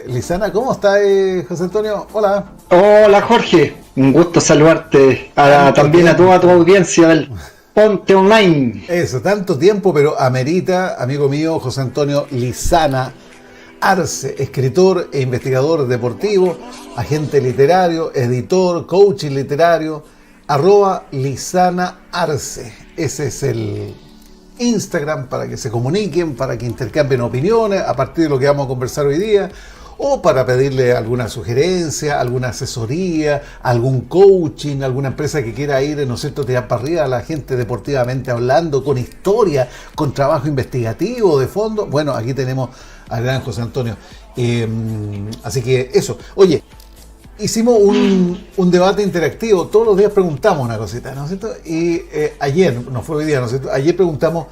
Lizana, ¿cómo está, José Antonio? Hola. Hola Jorge, un gusto saludarte también a Tiempo. toda tu audiencia del Ponte Online. Eso, tanto tiempo, pero amerita, amigo mío, José Antonio Lizana Arce, escritor e investigador deportivo, agente literario, editor, coaching literario, @Lizana Arce. Ese es el Instagram para que se comuniquen, para que intercambien opiniones a partir de lo que vamos a conversar hoy día, o para pedirle alguna sugerencia, alguna asesoría, algún coaching, alguna empresa que quiera ir, ¿no es cierto?, tirar para arriba a la gente deportivamente hablando, con historia, con trabajo investigativo de fondo. Bueno, aquí tenemos al gran José Antonio. Así que eso. Oye, hicimos un debate interactivo, todos los días preguntamos una cosita, ¿no es cierto? Y ayer, no fue hoy día, ¿no es cierto? Ayer preguntamos,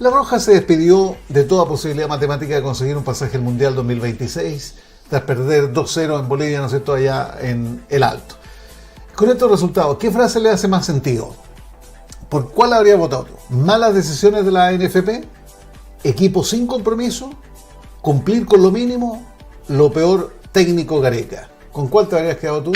La Roja se despidió de toda posibilidad matemática de conseguir un pasaje al Mundial 2026, tras perder 2-0 en Bolivia, ¿no es cierto?, allá en el Alto. Con estos resultados, ¿qué frase le hace más sentido? ¿Por cuál habría votado tú? ¿Malas decisiones de la NFP? ¿Equipo sin compromiso? ¿Cumplir con lo mínimo? ¿Lo peor, técnico Gareca? ¿Con cuál te habrías quedado tú?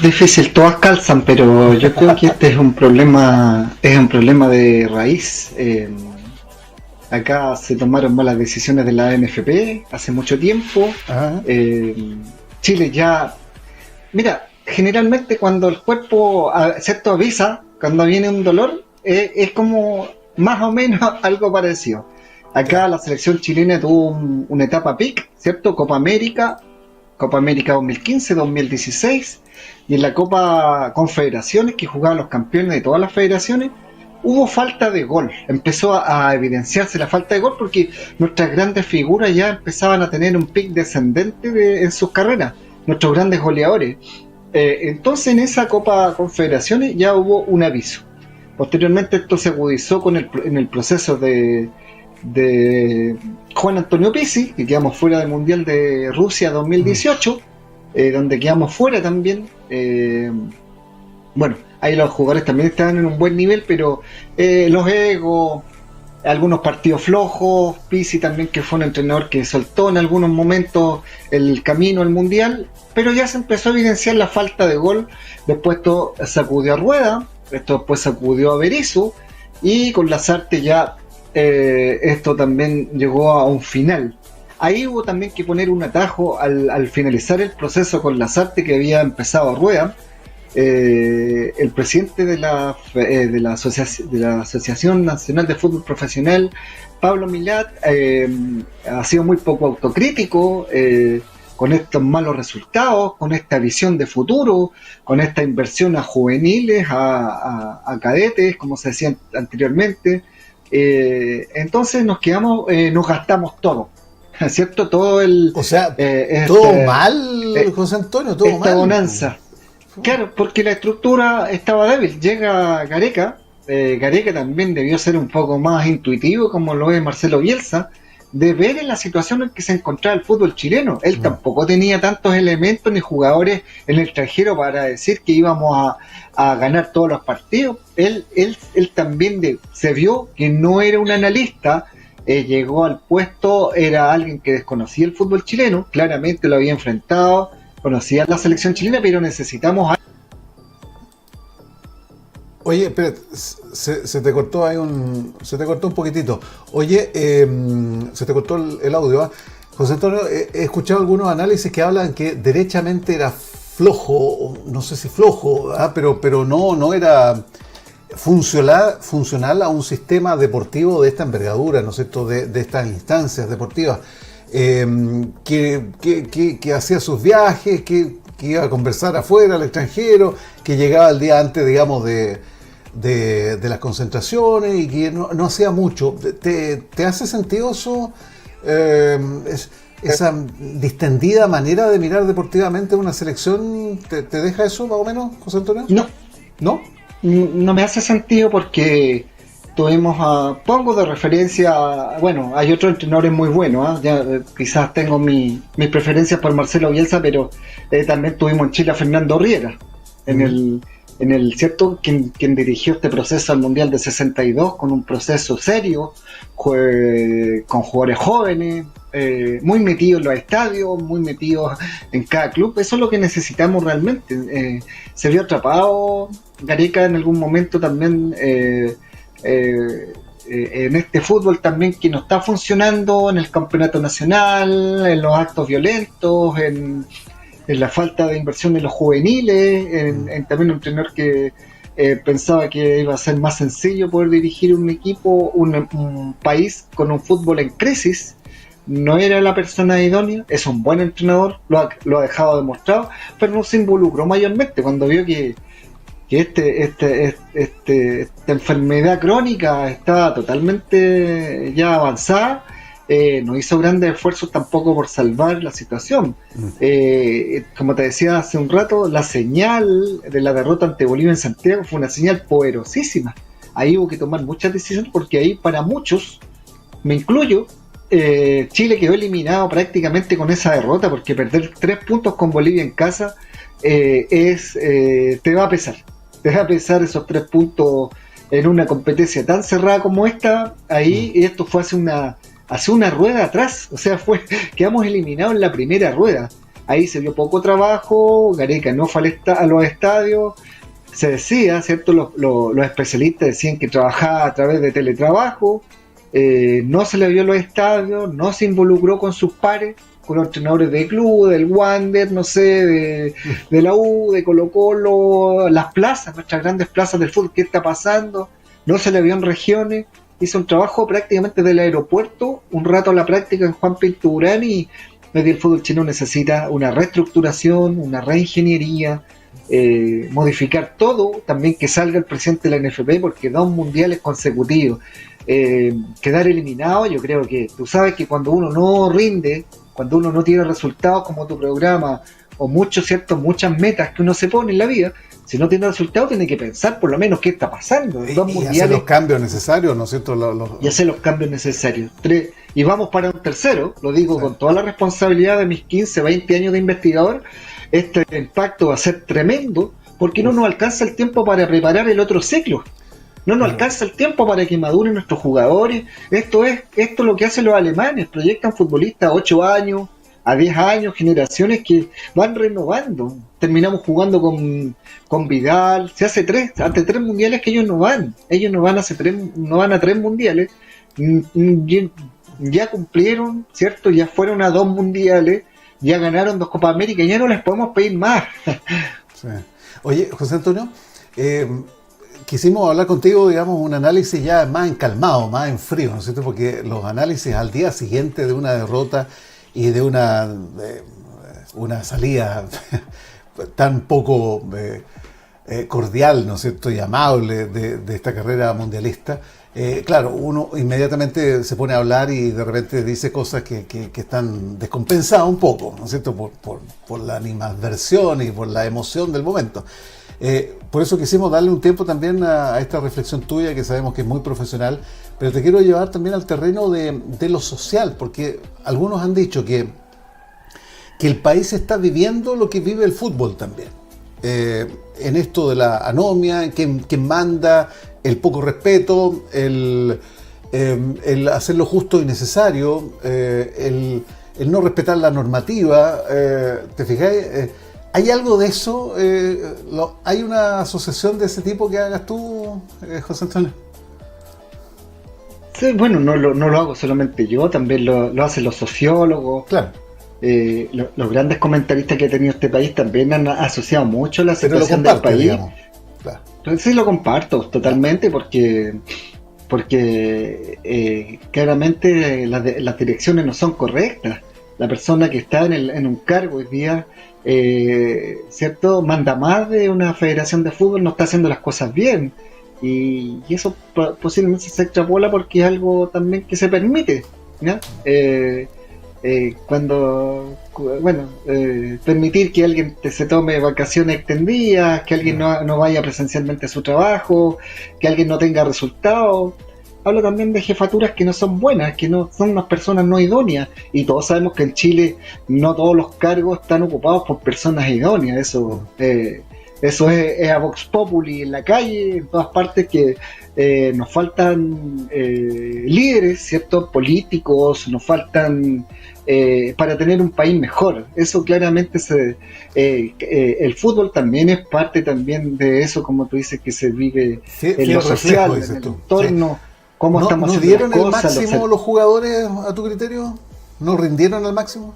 Difícil, todas calzan, pero yo creo que este es un problema de raíz. Acá se tomaron malas decisiones de la NFP hace mucho tiempo. Chile ya, mira, generalmente cuando el cuerpo, ¿cierto?, avisa cuando viene un dolor, es como más o menos algo parecido. Acá la selección chilena tuvo una etapa peak, ¿cierto? Copa América 2015, 2016, y en la Copa Confederaciones, que jugaban los campeones de todas las federaciones, hubo falta de gol. Empezó a evidenciarse la falta de gol porque nuestras grandes figuras ya empezaban a tener un pic descendente en sus carreras, nuestros grandes goleadores. Entonces en esa Copa Confederaciones ya hubo un aviso. Posteriormente esto se agudizó en el proceso de Juan Antonio Pizzi, que quedamos fuera del Mundial de Rusia 2018, donde quedamos fuera también. Bueno, ahí los jugadores también estaban en un buen nivel, pero los egos, algunos partidos flojos, Pizzi también, que fue un entrenador que soltó en algunos momentos el camino al Mundial, pero ya se empezó a evidenciar la falta de gol. Después esto sacudió a Rueda, esto después sacudió a Berizzo, y con Lasarte ya esto también llegó a un final. Ahí hubo también que poner un atajo al finalizar el proceso con Lasarte, que había empezado Rueda. El presidente de la Asociación Nacional de Fútbol Profesional, Pablo Milat, ha sido muy poco autocrítico con estos malos resultados, con esta visión de futuro, con esta inversión a juveniles, a cadetes, como se decía anteriormente. Entonces nos gastamos todo, ¿cierto? Todo todo mal, José Antonio, todo esta mal. bonanza. Claro, porque la estructura estaba débil. Llega Gareca, Gareca también debió ser un poco más intuitivo, como lo es Marcelo Bielsa, de ver en la situación en que se encontraba el fútbol chileno. Él tampoco tenía tantos elementos ni jugadores en el extranjero para decir que íbamos a ganar todos los partidos. Él también se vio que no era un analista, llegó al puesto, era alguien que desconocía el fútbol chileno, claramente lo había enfrentado, conocía la selección chilena, pero necesitamos... Oye, espera, se te cortó ahí se te cortó un poquitito. Oye, se te cortó el audio, ¿eh? José Antonio, he escuchado algunos análisis que hablan que derechamente era flojo, no sé si flojo, pero no era funcional a un sistema deportivo de esta envergadura, ¿no es cierto?, de estas instancias deportivas, que hacía sus viajes, que iba a conversar afuera, al extranjero, que llegaba el día antes, digamos, de las concentraciones, y que no hacía mucho. ¿Te hace sentido eso? Esa distendida manera de mirar deportivamente una selección, ¿te deja eso más o menos, José Antonio? No me hace sentido porque pongo de referencia, bueno, hay otros entrenadores muy buenos, quizás tengo mis preferencias por Marcelo Bielsa, pero también tuvimos en Chile a Fernando Riera, en el cierto quien dirigió este proceso al Mundial de 62 con un proceso serio, con jugadores jóvenes, muy metidos en los estadios, muy metidos en cada club. Eso es lo que necesitamos realmente. Se vio atrapado Gareca en algún momento también en este fútbol también que no está funcionando en el campeonato nacional, en los actos violentos, en la falta de inversión en los juveniles, en también un entrenador que pensaba que iba a ser más sencillo poder dirigir un equipo, un país con un fútbol en crisis. No era la persona idónea, es un buen entrenador, lo ha dejado demostrado, pero no se involucró mayormente cuando vio que esta enfermedad crónica está totalmente ya avanzada. No hizo grandes esfuerzos tampoco por salvar la situación. Como te decía hace un rato, la señal de la derrota ante Bolivia en Santiago fue una señal poderosísima. Ahí hubo que tomar muchas decisiones porque ahí para muchos, me incluyo, Chile quedó eliminado prácticamente con esa derrota, porque perder 3 puntos con Bolivia en casa te va a pesar. Te va a pesar esos 3 puntos en una competencia tan cerrada como esta. Ahí esto fue hace una rueda atrás, o sea, quedamos eliminados en la primera rueda. Ahí se vio poco trabajo, Gareca no fue a los estadios, se decía, ¿cierto? Los especialistas decían que trabajaba a través de teletrabajo, no se le vio a los estadios, no se involucró con sus pares, con los entrenadores de club, del Wander, no sé, de la U, de Colo Colo, las plazas, nuestras grandes plazas del fútbol, ¿qué está pasando? No se le vio en regiones. Hizo un trabajo prácticamente del aeropuerto, un rato a la práctica en Juan Pinturán, y el fútbol chino necesita una reestructuración, una reingeniería, modificar todo, también que salga el presidente de la NFP, porque 2 mundiales consecutivos, quedar eliminado. Yo creo que tú sabes que cuando uno no rinde, cuando uno no tiene resultados como tu programa, o muchas metas que uno se pone en la vida, si no tiene resultados, tiene que pensar por lo menos qué está pasando. Y hacer los cambios necesarios, ¿no es cierto? Y hacer los cambios necesarios. Y vamos para un tercero, lo digo con toda la responsabilidad de mis 15, 20 años de investigador. Este impacto va a ser tremendo, porque no nos alcanza el tiempo para preparar el otro ciclo. No nos alcanza el tiempo para que maduren nuestros jugadores. Esto es lo que hacen los alemanes, proyectan futbolistas a 8 años, a 10 años, generaciones que van renovando. Terminamos jugando con Vidal. Hace 3 mundiales que ellos no van no van a 3 mundiales. Ya cumplieron, ¿cierto? Ya fueron a 2 mundiales, ya ganaron 2 Copas América, ya no les podemos pedir más. Sí. Oye, José Antonio, quisimos hablar contigo, digamos, un análisis ya más encalmado, más en frío, ¿no es cierto? Porque los análisis al día siguiente de una derrota y de una salida tan poco cordial, ¿no es cierto?, y amable de esta carrera mundialista, claro, uno inmediatamente se pone a hablar y de repente dice cosas que están descompensadas un poco, ¿no es cierto?, por la animadversión y por la emoción del momento. Por eso quisimos darle un tiempo también a esta reflexión tuya, que sabemos que es muy profesional, pero te quiero llevar también al terreno de lo social, porque algunos han dicho que el país está viviendo lo que vive el fútbol también. En esto de la anomia, en quién manda, el poco respeto, el hacer lo justo y necesario, el no respetar la normativa. ¿Te fijáis? ¿Hay algo de eso? ¿Hay una asociación de ese tipo que hagas tú, José Antonio? Sí, bueno, no lo hago solamente yo, también lo hacen los sociólogos. Claro. Los grandes comentaristas que ha tenido este país también han asociado mucho la situación del país. Digamos. Claro. Entonces sí lo comparto totalmente, porque claramente las direcciones no son correctas. La persona que está en un cargo hoy día, ¿cierto?, manda más de una federación de fútbol, no está haciendo las cosas bien. Y eso posiblemente se extrapola porque es algo también que se permite, ¿no? Permitir que alguien se tome vacaciones extendidas, que alguien no vaya presencialmente a su trabajo, que alguien no tenga resultados. Habla también de jefaturas que no son buenas, que no son unas personas no idóneas, y todos sabemos que en Chile no todos los cargos están ocupados por personas idóneas. Eso Eso es a Vox Populi en la calle, en todas partes, que nos faltan líderes, ¿cierto? Políticos, nos faltan para tener un país mejor. Eso claramente el fútbol también es parte también de eso, como tú dices, que se vive en lo social, en el entorno, cómo estamos haciendo las cosas. ¿No dieron el máximo los jugadores a tu criterio? ¿No rindieron al máximo?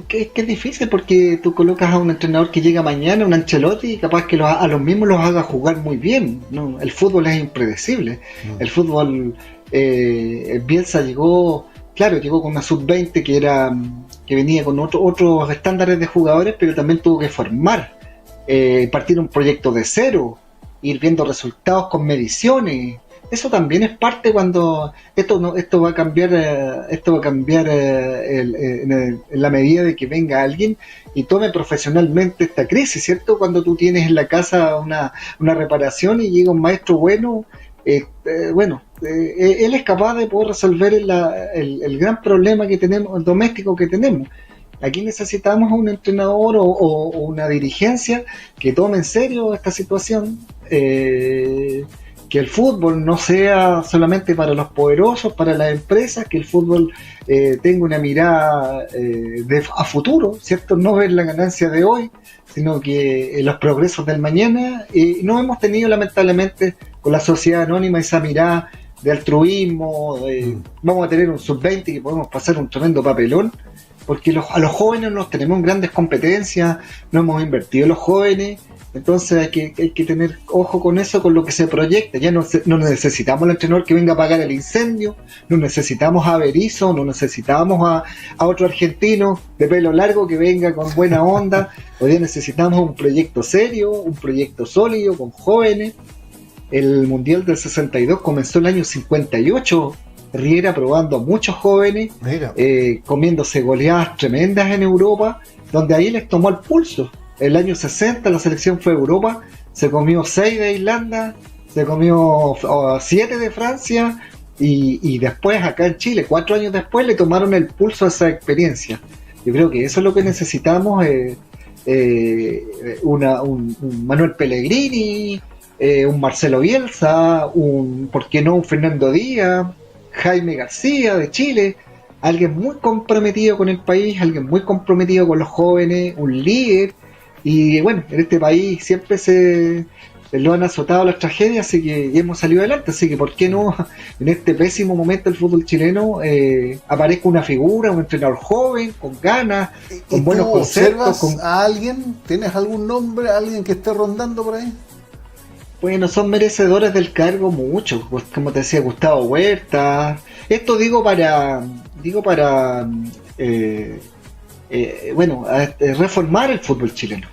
Que es difícil porque tú colocas a un entrenador que llega mañana, un Ancelotti, y capaz que a los mismos los haga jugar muy bien, ¿no? El fútbol es impredecible. El fútbol, Bielsa llegó con una sub-20 que venía con otros estándares de jugadores, pero también tuvo que formar, partir un proyecto de cero, ir viendo resultados con mediciones. Eso también es parte cuando esto va a cambiar en la medida de que venga alguien y tome profesionalmente esta crisis, ¿cierto? Cuando tú tienes en la casa una reparación y llega un maestro bueno, él es capaz de poder resolver el gran problema que tenemos, el doméstico que tenemos. Aquí necesitamos un entrenador o una dirigencia que tome en serio esta situación, que el fútbol no sea solamente para los poderosos, para las empresas, que el fútbol tenga una mirada a futuro, ¿cierto? No ver la ganancia de hoy, sino que los progresos del mañana. No hemos tenido, lamentablemente, con la sociedad anónima esa mirada de altruismo, vamos a tener un sub-20 que podemos pasar un tremendo papelón, porque a los jóvenes nos tenemos grandes competencias, no hemos invertido en los jóvenes. Entonces hay que tener ojo con eso, con lo que se proyecta. Ya no necesitamos al entrenador que venga a apagar el incendio, no necesitamos a Berizzo, no necesitamos a otro argentino de pelo largo que venga con buena onda. Hoy día necesitamos un proyecto serio, un proyecto sólido, con jóvenes. El Mundial del 62 comenzó el año 58, Riera probando a muchos jóvenes, comiéndose goleadas tremendas en Europa, donde ahí les tomó el pulso. El año 60 la selección fue a Europa, se comió 6 de Irlanda, se comió 7 de Francia y después acá en Chile, 4 años después, le tomaron el pulso a esa experiencia. Yo creo que eso es lo que necesitamos, un Manuel Pellegrini, un Marcelo Bielsa, ¿por qué no un Fernando Díaz, Jaime García de Chile? Alguien muy comprometido con el país, alguien muy comprometido con los jóvenes, un líder. Y bueno, en este país siempre se lo han azotado las tragedias, así que hemos salido adelante, así que ¿por qué no en este pésimo momento del fútbol chileno aparezca una figura, un entrenador joven, con ganas, con buenos conceptos? ¿A alguien? ¿Tienes algún nombre, alguien que esté rondando por ahí? Bueno, son merecedores del cargo muchos, pues, como te decía, Gustavo Huerta. Esto digo para reformar el fútbol chileno.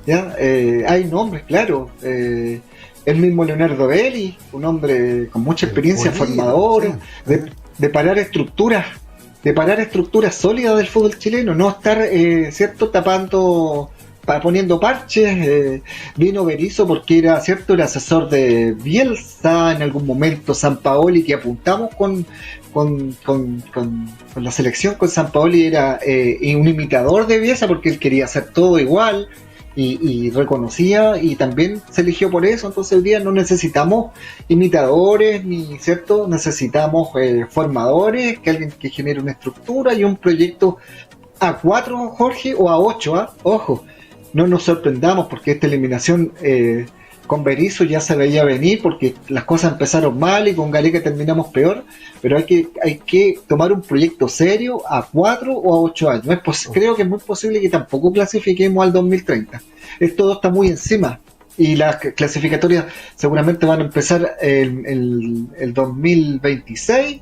¿Ya? Hay nombres, claro. El mismo Leonardo Belli, un hombre con mucha experiencia, formador, de parar estructuras sólidas del fútbol chileno, no estar poniendo parches. Vino Berizzo porque era el asesor de Bielsa, en algún momento Sampaoli, que apuntamos con la selección, con Sampaoli era un imitador de Bielsa porque él quería hacer todo igual y reconocía, y también se eligió por eso. Entonces hoy día no necesitamos imitadores, necesitamos formadores, que alguien que genere una estructura y un proyecto a 4, Jorge, o a 8, ojo. No nos sorprendamos porque esta eliminación con Berizzo ya se veía venir, porque las cosas empezaron mal y con Gareca terminamos peor, pero hay que tomar un proyecto serio a 4 o a 8 años. Creo que es muy posible que tampoco clasifiquemos al 2030. Todo está muy encima y las clasificatorias seguramente van a empezar el 2026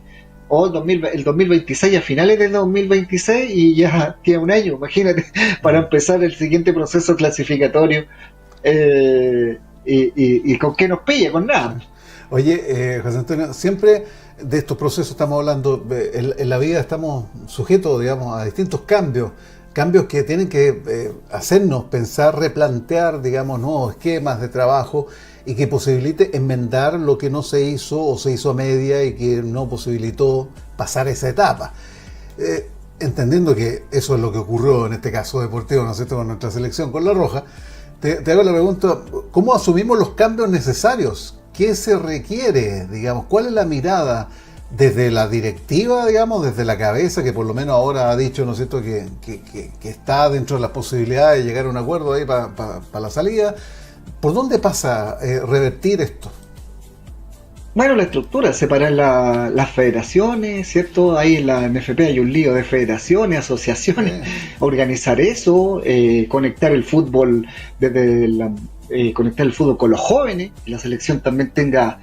o el 2026, a finales del 2026, y ya queda un año, imagínate, para empezar el siguiente proceso clasificatorio, y con qué nos pilla, con nada. Oye, José Antonio, siempre de estos procesos estamos hablando, en la vida estamos sujetos, digamos, a distintos cambios que tienen que hacernos pensar, replantear, digamos, nuevos esquemas de trabajo, y que posibilite enmendar lo que no se hizo o se hizo a media y que no posibilitó pasar esa etapa. entendiendo que eso es lo que ocurrió en este caso deportivo, ¿no es cierto?, con nuestra selección, con la Roja, te hago la pregunta, ¿cómo asumimos los cambios necesarios? ¿Qué se requiere, digamos? ¿Cuál es la mirada desde la directiva, digamos, desde la cabeza, que por lo menos ahora ha dicho, ¿no es cierto?, que está dentro de las posibilidades de llegar a un acuerdo ahí para la salida? ¿Por dónde pasa revertir esto? Bueno, la estructura, separar las federaciones, ¿cierto? Ahí en la NFP hay un lío de federaciones, asociaciones, organizar eso, conectar el fútbol conectar el fútbol con los jóvenes, que la selección también tenga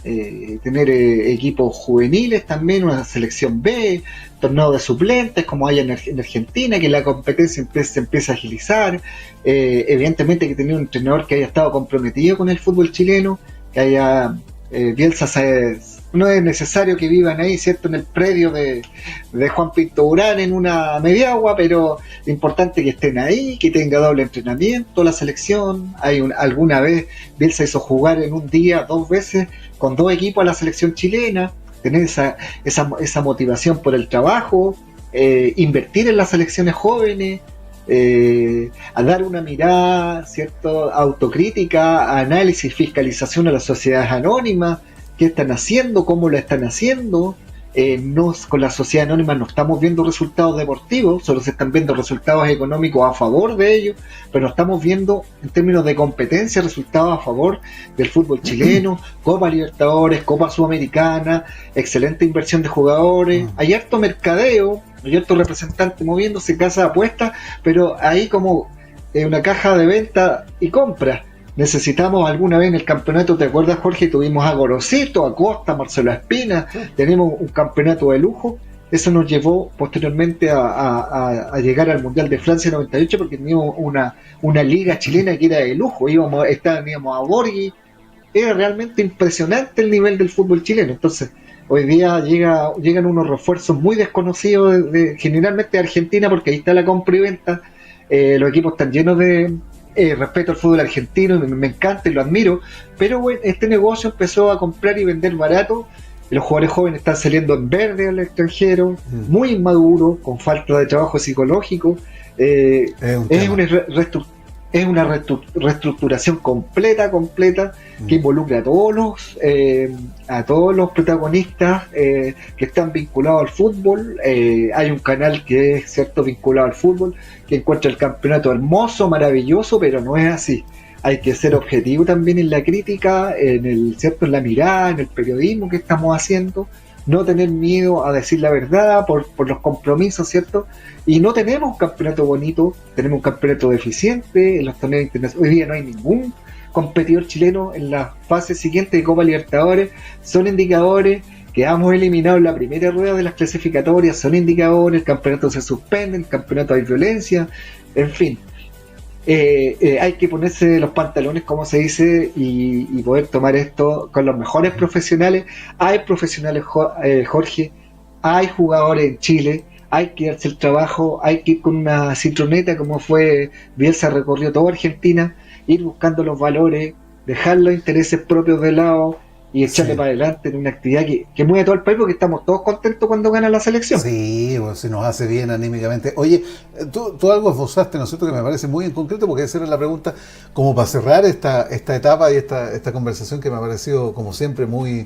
tener equipos juveniles también, una selección B, torneo de suplentes como hay en Argentina, que la competencia se empieza a agilizar, evidentemente hay que tener un entrenador que haya estado comprometido con el fútbol chileno, que haya Bielsa, no es necesario que vivan ahí, ¿cierto?, en el predio de Juan Pinto Urán en una mediagua, pero lo importante es que estén ahí, que tenga doble entrenamiento la selección. Alguna vez Bielsa hizo jugar en un día 2 veces con 2 equipos a la selección chilena, tener esa motivación por el trabajo, invertir en las selecciones jóvenes, a dar una mirada, ¿cierto?, autocrítica, análisis, fiscalización a las sociedades anónimas, qué están haciendo, cómo lo están haciendo. Con la sociedad anónima no estamos viendo resultados deportivos, solo se están viendo resultados económicos a favor de ellos, pero no estamos viendo en términos de competencia resultados a favor del fútbol chileno, Copa Libertadores, Copa Sudamericana, excelente inversión de jugadores, hay harto mercadeo, hay harto representante moviéndose, casa de apuestas, pero ahí como una caja de venta y compra. Necesitamos alguna vez en el campeonato, ¿te acuerdas, Jorge? Tuvimos a Gorosito, a Costa, a Marcelo Espina, tenemos un campeonato de lujo. Eso nos llevó posteriormente a llegar al Mundial de Francia 98 porque teníamos una liga chilena que era de lujo, íbamos a Borghi, era realmente impresionante el nivel del fútbol chileno. Entonces, hoy día llegan unos refuerzos muy desconocidos, generalmente de Argentina, porque ahí está la compra y venta, los equipos están llenos de... respeto al fútbol argentino, me encanta y lo admiro, pero bueno, este negocio empezó a comprar y vender barato, los jugadores jóvenes están saliendo en verde al extranjero, muy inmaduros, con falta de trabajo psicológico, es una reestructuración completa que involucra a todos los protagonistas que están vinculados al fútbol. Hay un canal que es cierto vinculado al fútbol, que encuentra el campeonato hermoso, maravilloso, pero no es así. Hay que ser objetivo también en la crítica, en la mirada, en el periodismo que estamos haciendo, no tener miedo a decir la verdad por los compromisos, ¿cierto? Y no tenemos un campeonato bonito, tenemos un campeonato deficiente en los torneos internacionales. Hoy día no hay ningún competidor chileno en la fase siguiente de Copa Libertadores. Son indicadores que hemos eliminado en la primera rueda de las clasificatorias, son indicadores, el campeonato se suspende, el campeonato hay violencia, en fin. Hay que ponerse los pantalones, como se dice, y poder tomar esto con los mejores profesionales. Hay profesionales, Jorge, hay jugadores en Chile, hay que darse el trabajo, hay que ir con una citroneta, como fue Bielsa, recorrió toda Argentina, ir buscando los valores, dejar los intereses propios de lado y echarle para adelante en una actividad que mueve a todo el país, porque estamos todos contentos cuando gana la selección. Sí, bueno, se nos hace bien anímicamente. Oye, tú algo esbozaste, ¿no es cierto?, que me parece muy en concreto, porque esa era la pregunta, como para cerrar esta etapa y esta conversación que me ha parecido, como siempre, muy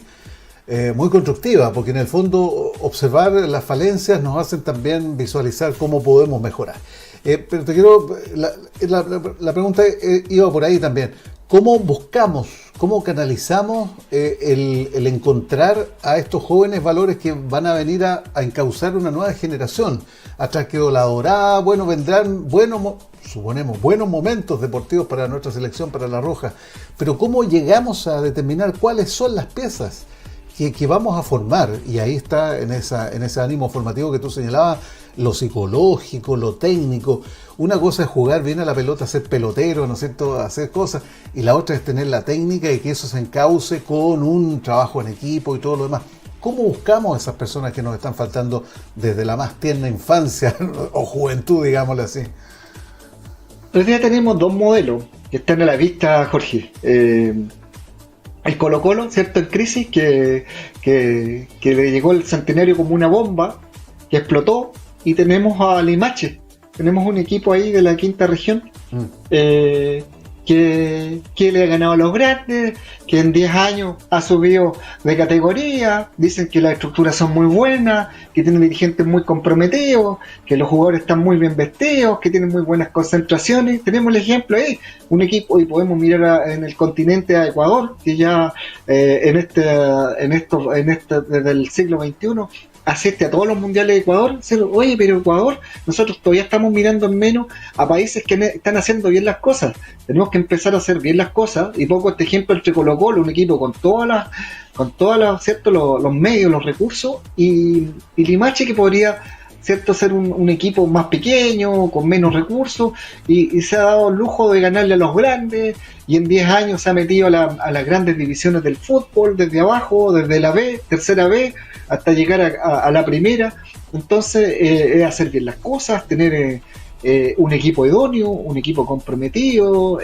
constructiva, porque en el fondo observar las falencias nos hacen también visualizar cómo podemos mejorar. Pero te quiero, la pregunta iba por ahí también. ¿Cómo buscamos, cómo canalizamos el encontrar a estos jóvenes valores que van a venir a encauzar una nueva generación? Atrás quedó la dorada, bueno, vendrán suponemos, buenos momentos deportivos para nuestra selección, para la Roja, pero ¿cómo llegamos a determinar cuáles son las piezas que vamos a formar? Y ahí está, en ese ánimo formativo que tú señalabas, lo psicológico, lo técnico. Una cosa es jugar bien a la pelota, ser pelotero, ¿no es cierto?, hacer cosas, y la otra es tener la técnica y que eso se encauce con un trabajo en equipo y todo lo demás. ¿Cómo buscamos a esas personas que nos están faltando desde la más tierna infancia o juventud, digámoslo así? Hoy día tenemos 2 modelos que están a la vista, Jorge. El Colo-Colo, ¿cierto?, en crisis, que le llegó el centenario como una bomba, que explotó, y tenemos a Limache. Tenemos un equipo ahí de la quinta región que le ha ganado a los grandes, que en 10 años ha subido de categoría. Dicen que las estructuras son muy buenas, que tienen dirigentes muy comprometidos, que los jugadores están muy bien vestidos, que tienen muy buenas concentraciones. Tenemos el ejemplo ahí, un equipo, y podemos mirar en el continente a Ecuador, que ya desde el siglo XXI asiste a todos los mundiales de Ecuador. Oye, pero Ecuador, nosotros todavía estamos mirando en menos a países que están haciendo bien las cosas. Tenemos que empezar a hacer bien las cosas, y pongo este ejemplo entre Colo-Colo, un equipo con ¿cierto? Los medios, los recursos, y Limache, que podría, ¿cierto?, ser un equipo más pequeño, con menos recursos, y se ha dado el lujo de ganarle a los grandes, y en 10 años se ha metido a las grandes divisiones del fútbol, desde abajo, desde la B, tercera B, hasta llegar a la primera. Entonces, es hacer bien las cosas, tener un equipo idóneo, un equipo comprometido,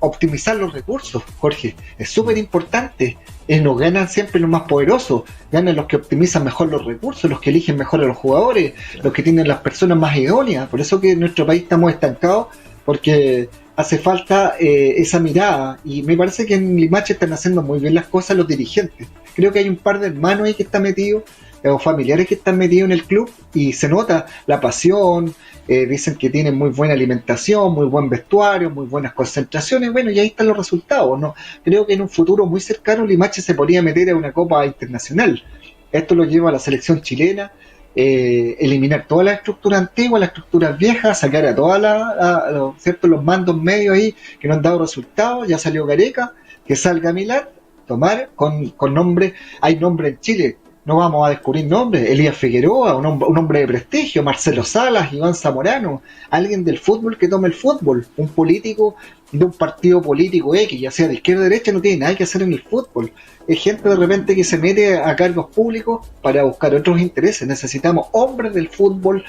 optimizar los recursos, Jorge, es súper importante. No ganan siempre los más poderosos, ganan los que optimizan mejor los recursos, los que eligen mejor a los jugadores, los que tienen las personas más idóneas. Por eso que en nuestro país estamos estancados, porque hace falta esa mirada, y me parece que en Limache están haciendo muy bien las cosas los dirigentes. Creo que hay un par de hermanos ahí que están metidos, o familiares que están metidos en el club, y se nota la pasión. Dicen que tienen muy buena alimentación, muy buen vestuario, muy buenas concentraciones. Bueno, y ahí están los resultados, ¿no? Creo que en un futuro muy cercano Limache se podría meter a una Copa Internacional. Esto lo lleva a la selección chilena, eliminar todas las estructuras antiguas, las estructuras viejas, sacar a todos los mandos medios ahí que no han dado resultados. Ya salió Gareca, que salga Milán, tomar con nombre. Hay nombre en Chile, no vamos a descubrir nombres. Elías Figueroa, un hombre de prestigio, Marcelo Salas, Iván Zamorano, alguien del fútbol que tome el fútbol. Un político de un partido político X, ya sea de izquierda o derecha, no tiene nada que hacer en el fútbol. Es gente de repente que se mete a cargos públicos para buscar otros intereses. Necesitamos hombres del fútbol.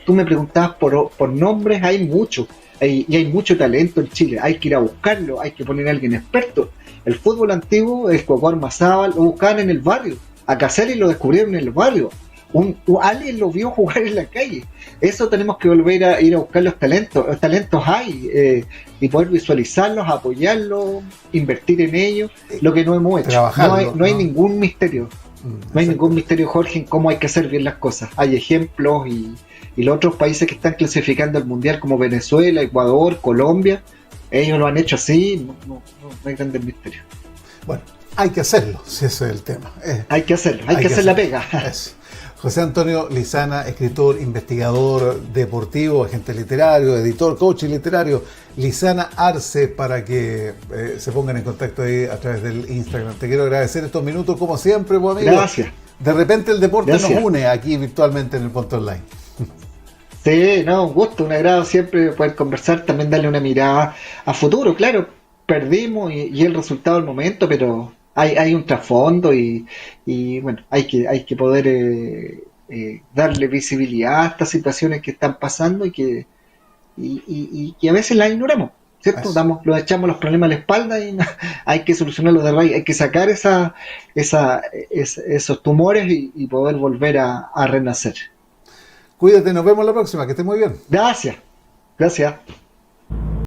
Tú me preguntabas por nombres, hay muchos, y hay mucho talento en Chile. Hay que ir a buscarlo, hay que poner a alguien experto. El fútbol antiguo, el Cuauhtémoc Mazábal, lo buscaban en el barrio. A Caselli lo descubrieron en el barrio. Alguien lo vio jugar en la calle. Eso tenemos que volver a ir a buscar los talentos. Los talentos hay, y poder visualizarlos, apoyarlos, invertir en ellos, lo que no hemos hecho. No hay ningún misterio. No hay ningún misterio, Jorge, en cómo hay que hacer bien las cosas. Hay ejemplos, y los otros países que están clasificando al mundial, como Venezuela, Ecuador, Colombia, ellos lo han hecho así. No hay grandes misterios. Bueno, hay que hacerlo, si ese es el tema. Hay que hacerlo, hay que hacer la pega. Eso. José Antonio Lizana, escritor, investigador deportivo, agente literario, editor, coach literario. Lizana Arce, para que se pongan en contacto ahí a través del Instagram. Te quiero agradecer estos minutos, como siempre, buen amigo. Gracias. De repente el deporte nos une aquí virtualmente en el Punto Online. Sí, un gusto, un agrado siempre poder conversar, también darle una mirada a futuro. Claro, perdimos y el resultado del momento, pero hay un trasfondo, y bueno, hay que poder darle visibilidad a estas situaciones que están pasando, y que a veces las ignoramos, ¿cierto? Lo echamos los problemas a la espalda, y hay que solucionarlos de raíz, hay que sacar esos tumores, y poder volver a renacer. Cuídate, nos vemos la próxima, que estés muy bien. Gracias.